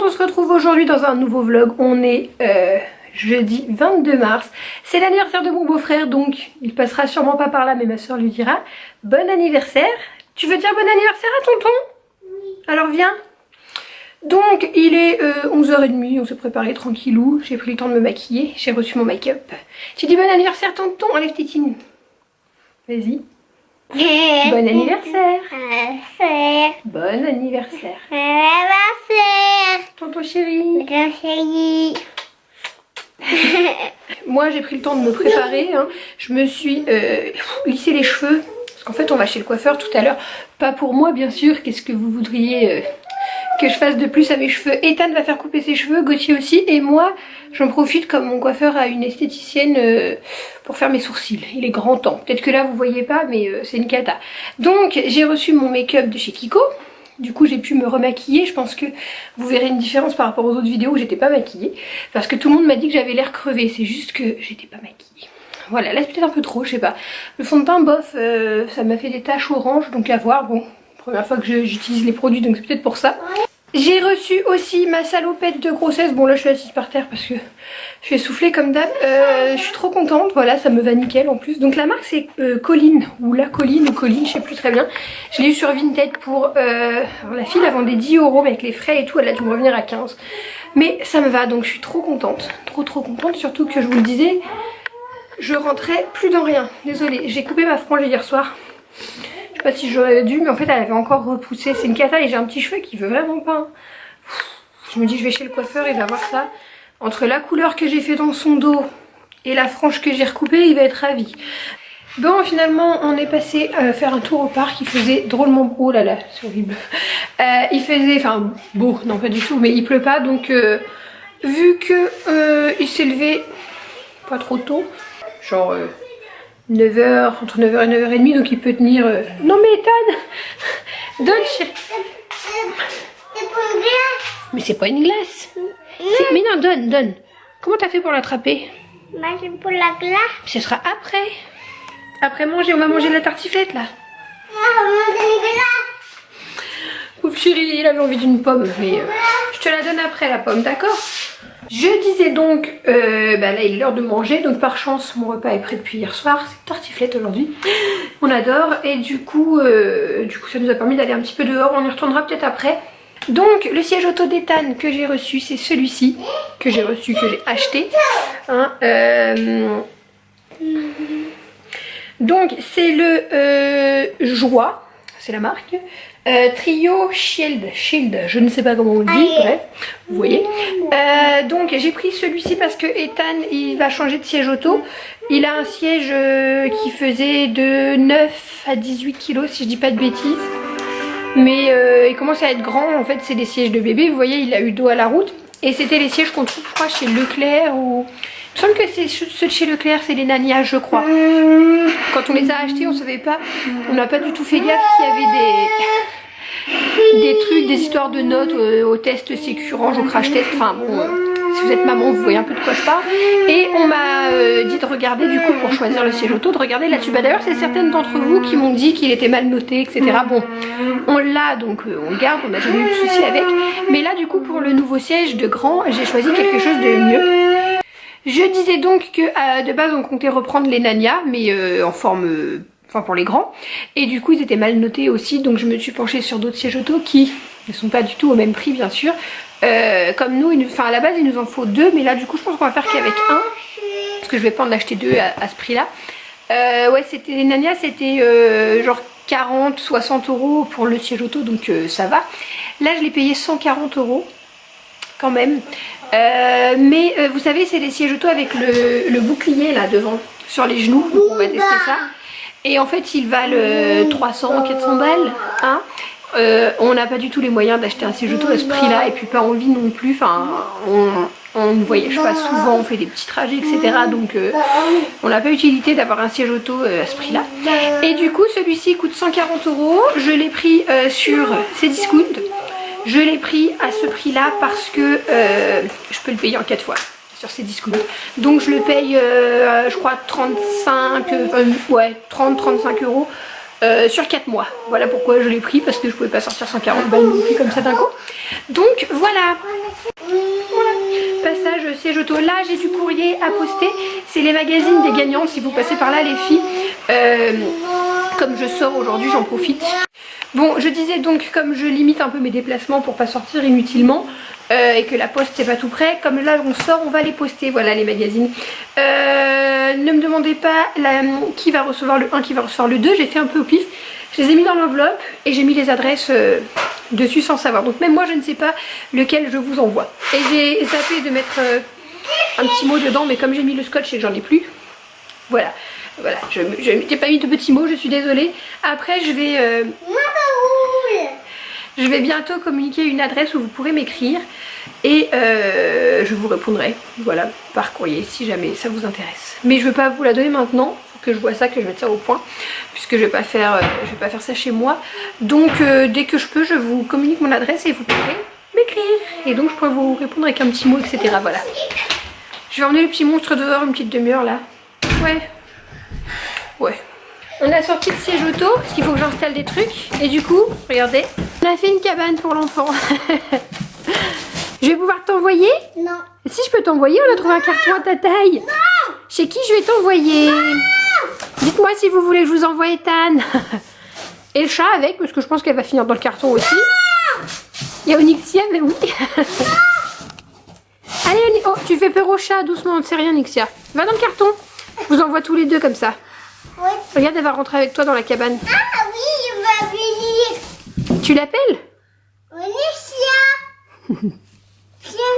on se retrouve aujourd'hui dans un nouveau vlog. On est jeudi 22 mars. C'est l'anniversaire de mon beau-frère, donc il passera sûrement pas par là, mais ma soeur lui dira bon anniversaire. Tu veux dire bon anniversaire à tonton? Oui. Alors viens. Donc il est 11h30, on s'est préparé tranquillou. J'ai pris le temps de me maquiller, j'ai reçu mon make-up. Tu dis bon anniversaire tonton, enlève tes tines. Vas-y. Bon anniversaire. Bon anniversaire. Tonton chéri. Moi j'ai pris le temps de me préparer, hein. Je me suis lissé les cheveux. Parce qu'en fait on va chez le coiffeur tout à l'heure. Pas pour moi bien sûr, qu'est-ce que vous voudriez que je fasse de plus à mes cheveux? Ethan va faire couper ses cheveux, Gauthier aussi. Et moi j'en profite comme mon coiffeur a une esthéticienne pour faire mes sourcils. Il est grand temps. Peut-être que là vous voyez pas mais c'est une cata. Donc j'ai reçu mon make-up de chez Kiko. Du coup j'ai pu me remaquiller, je pense que vous verrez une différence par rapport aux autres vidéos où j'étais pas maquillée. Parce que tout le monde m'a dit que j'avais l'air crevée, c'est juste que j'étais pas maquillée. Voilà, là c'est peut-être un peu trop, je sais pas. Le fond de teint bof, ça m'a fait des taches orange, donc à voir. Bon, première fois que j'utilise les produits, donc c'est peut-être pour ça. J'ai reçu aussi ma salopette de grossesse. Bon là je suis assise par terre parce que je suis essoufflée comme d'hab. Je suis trop contente, voilà, ça me va nickel en plus. Donc la marque c'est Colline, ou La Colline, ou Colline, je sais plus très bien. Je l'ai eu sur Vinted pour... alors la fille elle vendait 10 €, mais avec les frais et tout elle a dû me revenir à 15. Mais ça me va, donc je suis trop contente. Trop contente, surtout que je vous le disais, je rentrais plus dans rien. Désolée, j'ai coupé ma frange hier soir. Je sais pas si j'aurais dû, mais en fait elle avait encore repoussé. C'est une cata et j'ai un petit cheveu qui veut vraiment pas. Je me dis je vais chez le coiffeur, il va voir ça. Entre la couleur que j'ai fait dans son dos et la frange que j'ai recoupée, il va être ravi. Bon finalement on est passé faire un tour au parc. Il faisait drôlement beau. Oh là là c'est horrible. Il faisait, enfin beau, non pas du tout, mais il pleut pas. Donc vu que il s'est levé pas trop tôt, genre 9h, entre 9h et 9h30, donc il peut tenir... Non mais Ethan, donne chérie. C'est pour une glace. Mais c'est pas une glace. Mais non, donne. Comment t'as fait pour l'attraper? Bah c'est pour la glace. Ce sera après. Après manger, on va manger de la tartiflette là. On va manger une glace. Ouf chérie, il avait envie d'une pomme, mais je te la donne après la pomme, d'accord? Je disais donc, bah là il est l'heure de manger, donc par chance mon repas est prêt depuis hier soir, c'est tartiflette aujourd'hui, on adore, et du coup ça nous a permis d'aller un petit peu dehors, on y retournera peut-être après. Donc le siège auto d'Ethan que j'ai reçu, c'est celui-ci, que j'ai acheté, hein, donc c'est le Joie, c'est la marque. Trio Shield, je ne sais pas comment on le dit, bref, vous voyez. Donc j'ai pris celui-ci parce que Ethan il va changer de siège auto. Il a un siège qui faisait de 9 à 18 kg si je dis pas de bêtises. Mais il commence à être grand, en fait c'est des sièges de bébé, vous voyez il a eu dos à la route. Et c'était les sièges qu'on trouve je crois chez Leclerc ou... Il me semble que c'est ceux de chez Leclerc, c'est les Nania je crois. Quand on les a achetés on savait pas, on n'a pas du tout fait gaffe qu'il y avait des trucs, des histoires de notes au test sécurange, au crash test, enfin bon, si vous êtes maman vous voyez un peu de quoi je parle. Et on m'a dit de regarder du coup pour choisir le siège auto, de regarder là-dessus. Bah d'ailleurs c'est certaines d'entre vous qui m'ont dit qu'il était mal noté, etc. Bon, on l'a donc on le garde, on n'a jamais eu de soucis avec. Mais là du coup pour le nouveau siège de grand, j'ai choisi quelque chose de mieux. Je disais donc que de base on comptait reprendre les Nania, mais en forme... enfin pour les grands, et du coup ils étaient mal notés aussi, donc je me suis penchée sur d'autres sièges auto qui ne sont pas du tout au même prix bien sûr. Comme nous, enfin à la base il nous en faut 2, mais là du coup je pense qu'on va faire qu'avec un, parce que je vais pas en acheter 2 à ce prix là. Ouais c'était les Nania, c'était genre 40-60 € pour le siège auto, donc ça va. Là je l'ai payé 140 € quand même. Mais vous savez c'est les sièges auto avec le bouclier là devant sur les genoux, donc on va tester ça. Et en fait ils valent 300-400 balles, hein. On n'a pas du tout les moyens d'acheter un siège auto à ce prix là, et puis pas envie non plus, enfin on ne voyage pas souvent, on fait des petits trajets etc, donc on n'a pas utilité d'avoir un siège auto à ce prix là. Et du coup celui-ci coûte 140 €, je l'ai pris sur Cdiscount. Je l'ai pris à ce prix là parce que je peux le payer en 4 fois sur Cdiscount. Donc je le paye je crois 30-35 € sur 4 mois. Voilà pourquoi je l'ai pris, parce que je pouvais pas sortir 140 balles non plus comme ça d'un coup. Donc voilà. Passage siège auto. Là j'ai du courrier à poster. C'est les magazines des gagnants. Si vous passez par là les filles, comme je sors aujourd'hui, j'en profite. Bon, je disais donc, comme je limite un peu mes déplacements pour pas sortir inutilement, et que la poste c'est pas tout près, comme là on sort, on va les poster, voilà les magazines. Ne me demandez pas qui va recevoir le 1, qui va recevoir le 2, j'ai fait un peu au pif. Je les ai mis dans l'enveloppe et j'ai mis les adresses dessus sans savoir. Donc même moi je ne sais pas lequel je vous envoie. Et j'ai zappé de mettre un petit mot dedans, mais comme j'ai mis le scotch et que j'en ai plus, voilà. Voilà, je n'ai pas mis de petits mots, je suis désolée. Après je vais bientôt communiquer une adresse où vous pourrez m'écrire. Et je vous répondrai, voilà, par courrier si jamais ça vous intéresse. Mais je ne veux pas vous la donner maintenant, il faut que je vois ça, que je mette ça au point, puisque je vais pas faire ça chez moi. Donc dès que je peux, je vous communique mon adresse et vous pourrez m'écrire. Et donc je pourrai vous répondre avec un petit mot, etc. Voilà. Je vais emmener le petit monstre dehors une petite demi-heure là. Ouais. On a sorti le siège auto, parce qu'il faut que j'installe des trucs. Et du coup, regardez, on a fait une cabane pour l'enfant. Je vais pouvoir t'envoyer? Non. Si je peux t'envoyer, on a trouvé un carton à ta taille. Non. Chez qui je vais t'envoyer? Dites-moi si vous voulez que je vous envoie Ethan. Et le chat avec, parce que je pense qu'elle va finir dans le carton aussi. Il y a Onyxia, mais oui. Allez, oh, tu fais peur au chat, doucement, on ne sait rien, Onyxia. Va dans le carton. Je vous envoie tous les deux comme ça. Oui. Regarde, elle va rentrer avec toi dans la cabane. Ah oui, je vais venir. Tu l'appelles? Onyxia. Viens.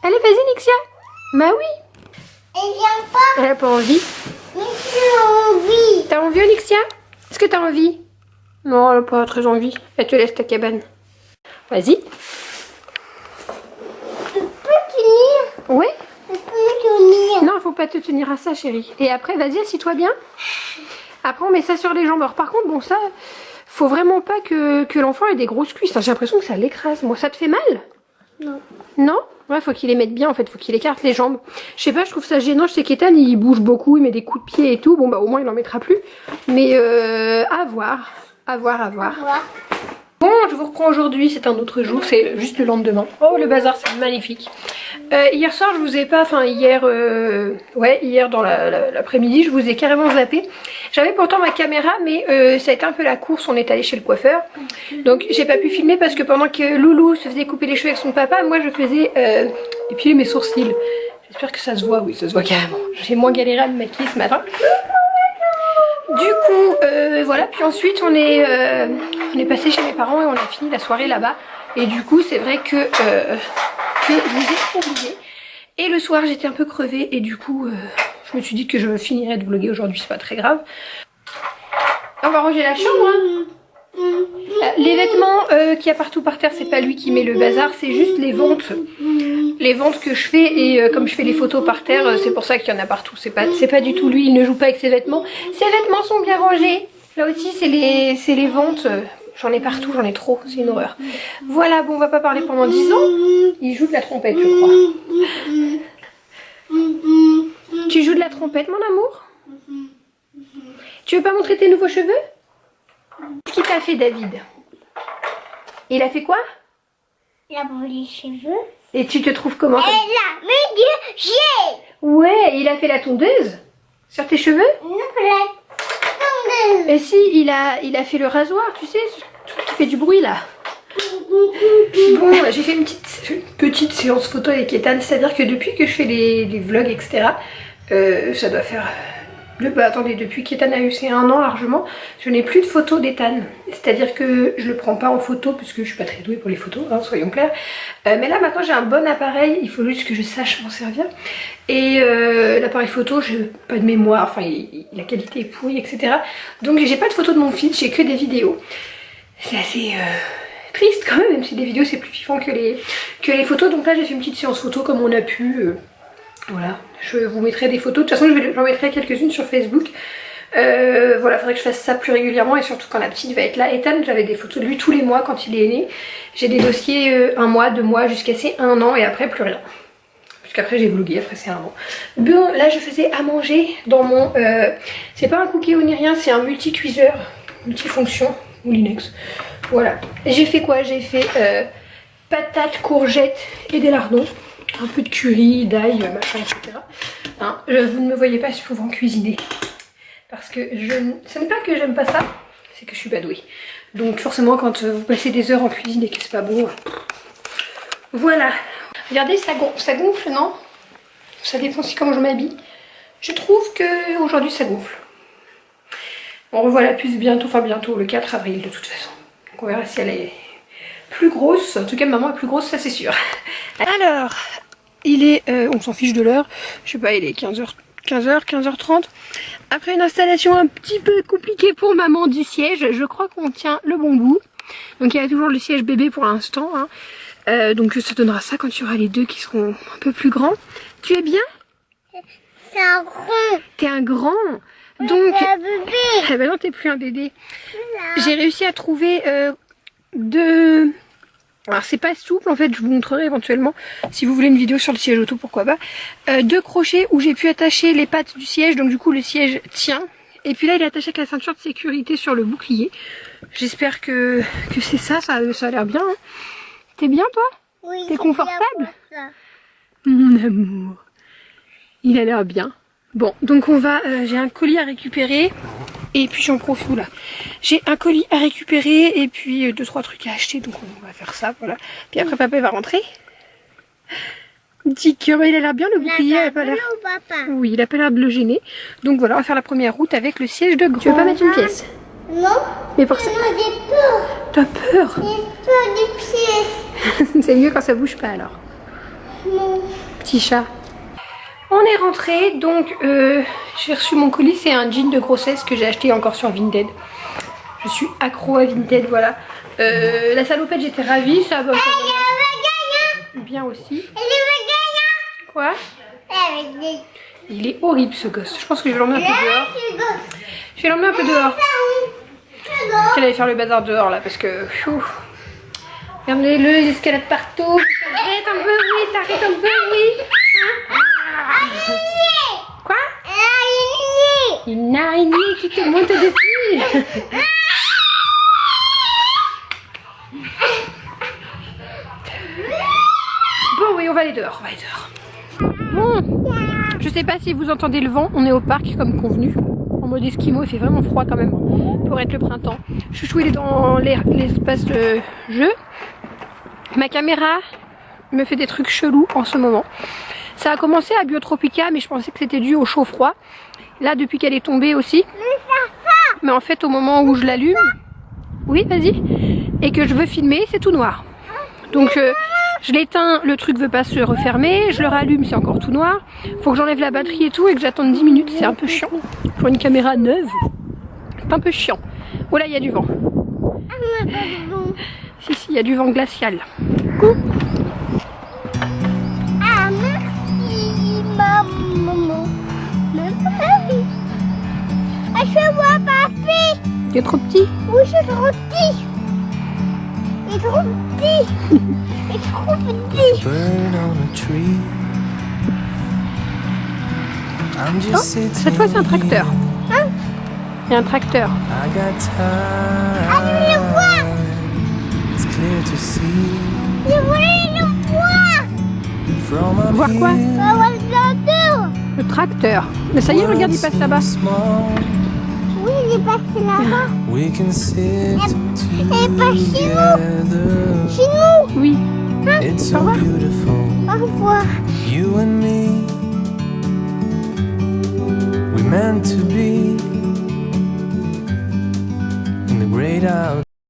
Allez, vas-y, Nixia. Bah oui. Elle vient pas. Elle a pas envie. Mais j'ai envie. T'as envie, Onyxia? Est-ce que t'as envie? Non, elle a pas très envie. Elle te laisse ta cabane. Vas-y. Tu peux tenir? Ouais. Tu peux tenir? Non, faut pas te tenir à ça, chérie. Et après, vas-y, assis-toi bien. Après, on met ça sur les jambes. Alors, par contre, bon, ça, faut vraiment pas que l'enfant ait des grosses cuisses. J'ai l'impression que ça l'écrase. Moi, ça te fait mal? Non. Non? Ouais, faut qu'il les mette bien, en fait. Faut qu'il écarte les jambes. Je sais pas, je trouve ça gênant. Je sais qu'Ethan, il bouge beaucoup. Il met des coups de pied et tout. Bon, bah, au moins, il en mettra plus. Mais, à voir. À voir, à voir. Voilà. Bon, je vous reprends aujourd'hui, c'est un autre jour, c'est juste le lendemain. Oh, le bazar, c'est magnifique. Hier soir, je vous ai pas, enfin hier, hier dans l'après-midi, je vous ai carrément zappé. J'avais pourtant ma caméra, mais ça a été un peu la course, on est allé chez le coiffeur. Donc j'ai pas pu filmer parce que pendant que Loulou se faisait couper les cheveux avec son papa, moi je faisais épiler mes sourcils. J'espère que ça se voit, oui, ça se voit carrément. J'ai moins galéré à me maquiller ce matin. Du coup, voilà, puis ensuite on est passé chez mes parents et on a fini la soirée là-bas. Et du coup, c'est vrai que je vous ai oublié. Et le soir, j'étais un peu crevée et du coup, je me suis dit que je finirais de vlogger aujourd'hui, c'est pas très grave. On va ranger la chambre, hein. Les vêtements qu'il y a partout par terre, c'est pas lui qui met le bazar, c'est juste les ventes. Les ventes que je fais et comme je fais les photos par terre, c'est pour ça qu'il y en a partout. C'est pas du tout lui, il ne joue pas avec ses vêtements. Ses vêtements sont bien rangés. Là aussi, c'est les ventes. J'en ai partout, j'en ai trop, c'est une horreur. Voilà, bon, on va pas parler pendant 10 ans. Il joue de la trompette, je crois. Tu joues de la trompette, mon amour? Tu veux pas montrer tes nouveaux cheveux? Qu'est-ce qu'il t'a fait, David? Il a fait quoi? Il a brûlé les cheveux. Et tu te trouves comment? Elle a mis du gel. Ouais, il a fait la tondeuse sur tes cheveux? Non, la tondeuse. Et si, il a fait le rasoir, tu sais, ce truc qui fait du bruit là. Bon, j'ai fait une petite séance photo avec Ethan, c'est-à-dire que depuis que je fais les vlogs, etc., ça doit faire... attendez, depuis qu'Ethan a eu ses 1 an largement, je n'ai plus de photos d'Ethan. C'est-à-dire que je le prends pas en photo, parce que je suis pas très douée pour les photos, hein, soyons clairs. Mais là maintenant j'ai un bon appareil, il faut juste que je sache m'en servir. Et l'appareil photo, j'ai pas de mémoire, enfin la qualité est pourrie, etc. Donc j'ai pas de photos de mon feed, j'ai que des vidéos. C'est assez triste quand même si les vidéos c'est plus kiffant que les photos. Donc là j'ai fait une petite séance photo comme on a pu. Voilà, je vous mettrai des photos. De toute façon, j'en mettrai quelques-unes sur Facebook. Voilà, faudrait que je fasse ça plus régulièrement et surtout quand la petite va être là. Ethan, j'avais des photos de lui tous les mois quand il est né. J'ai des dossiers 1 mois, 2 mois, jusqu'à ses 1 an et après plus rien. Puisqu'après j'ai vlogué, après c'est 1 an. Bon, là je faisais à manger dans mon... c'est pas un cookéo ni rien, c'est un multi-cuiseur. multifonction, moulinex. Voilà. J'ai fait quoi? J'ai fait patates, courgettes et des lardons. Un peu de curry, d'ail, machin, etc. Hein, vous ne me voyez pas souvent cuisiner. Parce que ce n'est pas que j'aime pas ça, c'est que je suis pas douée. Donc forcément quand vous passez des heures en cuisine et que c'est pas bon, voilà. Regardez, ça gonfle, non? Ça dépend aussi comment je m'habille. Je trouve que aujourd'hui ça gonfle. On revoit la puce bientôt, enfin bientôt, le 4 avril de toute façon. Donc on verra si elle est plus grosse. En tout cas maman est plus grosse, ça c'est sûr. Alors, il est, on s'en fiche de l'heure, je sais pas, il est 15h30. Après une installation un petit peu compliquée pour maman du siège, je crois qu'on tient le bon bout. Donc il y a toujours le siège bébé pour l'instant. Hein. Donc ça donnera ça quand il y aura les deux qui seront un peu plus grands. Tu es bien? C'est un grand. T'es un grand. Donc, un bébé. Eh ben non, t'es plus un bébé. J'ai réussi à trouver deux... Alors c'est pas souple en fait, je vous montrerai éventuellement si vous voulez une vidéo sur le siège auto, pourquoi pas. Deux crochets où j'ai pu attacher les pattes du siège, donc du coup le siège tient. Et puis là il est attaché avec la ceinture de sécurité sur le bouclier. J'espère que c'est ça, ça a l'air bien. Hein. T'es bien toi? Oui. T'es confortable? Mon amour. Il a l'air bien. Bon, donc on va, j'ai un colis à récupérer. Et puis j'en profite là. J'ai un colis à récupérer et puis 2-3 trucs à acheter. Donc on va faire ça, voilà. Puis après papa va rentrer. Petit cœur, il a l'air bien le bouclier. Il a pas l'air... Oui, il a pas l'air de le gêner. Donc voilà, on va faire la première route avec le siège de grand. Tu veux pas mettre une pièce? Non. Mais pour ça... J'ai peur. T'as peur? J'ai peur des pièces. C'est mieux quand ça bouge pas alors. Non. Petit chat. On est rentré, donc j'ai reçu mon colis, c'est un jean de grossesse que j'ai acheté encore sur Vinted. Je suis accro à Vinted, voilà. La salopette, j'étais ravie, ça va bien aussi. Quoi? Il est horrible ce gosse, je pense que je vais l'emmener un peu dehors. Je vais l'emmener un peu dehors. Je vais aller faire le bazar dehors là, parce que... Regardez-le, les escalades partout. Arrête un peu, oui, t'arrêtes un peu, oui. Quoi? Une araignée qui te monte dessus. Bon oui, on va aller dehors, Bon, je sais pas si vous entendez le vent, on est au parc comme convenu. En mode esquimau, il fait vraiment froid quand même pour être le printemps. Chouchou il est dans l'espace de jeu. Ma caméra me fait des trucs chelous en ce moment. Ça a commencé à Biotropica, mais je pensais que c'était dû au chaud-froid. Là, depuis qu'elle est tombée aussi. Mais en fait, au moment où je l'allume, oui, vas-y, et que je veux filmer, c'est tout noir. Donc, je l'éteins, le truc veut pas se refermer, je le rallume, c'est encore tout noir. Faut que j'enlève la batterie et tout, et que j'attende 10 minutes, c'est un peu chiant. Pour une caméra neuve, c'est un peu chiant. Oh là, il y a du vent. Si, il y a du vent glacial. Ah, merci, maman. Ah, je vois papy. Tu es trop petit? Oui, je suis trop petit. Il est trop petit. Il est trop petit. Oh, cette fois, c'est un tracteur. Hein? Il y a un tracteur. Ah, je le vois. Je voulais le voir. Voir quoi? Le Le tracteur. Mais ça y est, regarde, il passe là-bas. Oui, il est passé là-bas. Il est passé chez nous. Chez nous. Oui. Au revoir. Au revoir. You and me, we meant to be in the great out.